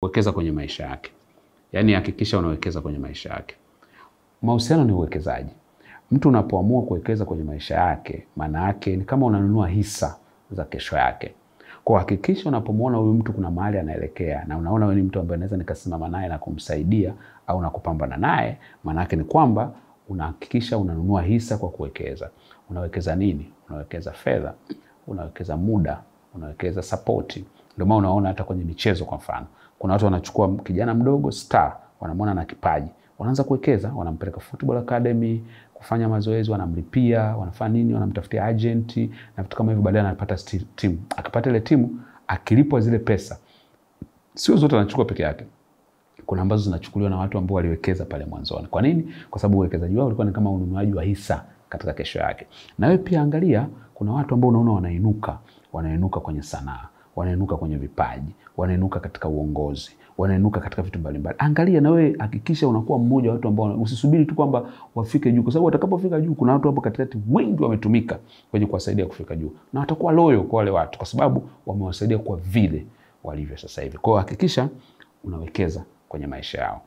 Wekeza kwenye maisha yake. Yaani hakikisha unawekeza kwenye maisha yake. Mahusiano ni uwekezaji. Mtu unapoamua kuwekeza kwenye maisha yake, maana yake ni kama unanunua hisa za kesho yake. Kwa hakikisha unapomwona huyu mtu kuna mahali anaelekea na unaona wewe ni mtu ambaye naweza nikasimama naye na kumsaidia au na kupambana naye, maana yake ni kwamba unahakikisha unanunua hisa kwa kuwekeza. Unawekeza nini? Unawekeza fedha, unawekeza muda, unawekeza support. Ndio maana unaona hata kwenye michezo kwa mfano, kuna watu wanachukua kijana mdogo star, wanamwona na kipaji, wanaanza kuwekeza, wanampeleka football academy kufanya mazoezi, wanamlipia, wanafanya nini, wanamtafutia agent na vitu kama hivyo, baadaye anapata timu. Akipata ile timu, akilipwa zile pesa, sio zote anachukua peke yake. Kuna ambazo zinachukuliwa na watu ambao waliwekeza pale mwanzoni. Kwa nini? Kwa sababu uwekezaji wao ulikuwa ni kama ununuaji wa hisa katika kesho yake. Na wewe pia angalia, kuna watu ambao unaona wanainuka kwenye sanaa, wanainuka kwenye vipaji, wanainuka katika uongozi, wanainuka katika vitu mbalimbali. Angalia na wewe, hakikisha unakuwa mmoja wa watu ambao usisubiri tu kwamba wafike juu, kwa sababu watakapofika juu kuna watu hapo katikati wengi wametumika kwenye kuwasaidia kufika juu. Na watakuwa loyal kwa wale watu kwa sababu wamewasaidia kwa vile walivyo sasa hivi. Kwa hiyo hakikisha unawekeza kwenye maisha yao.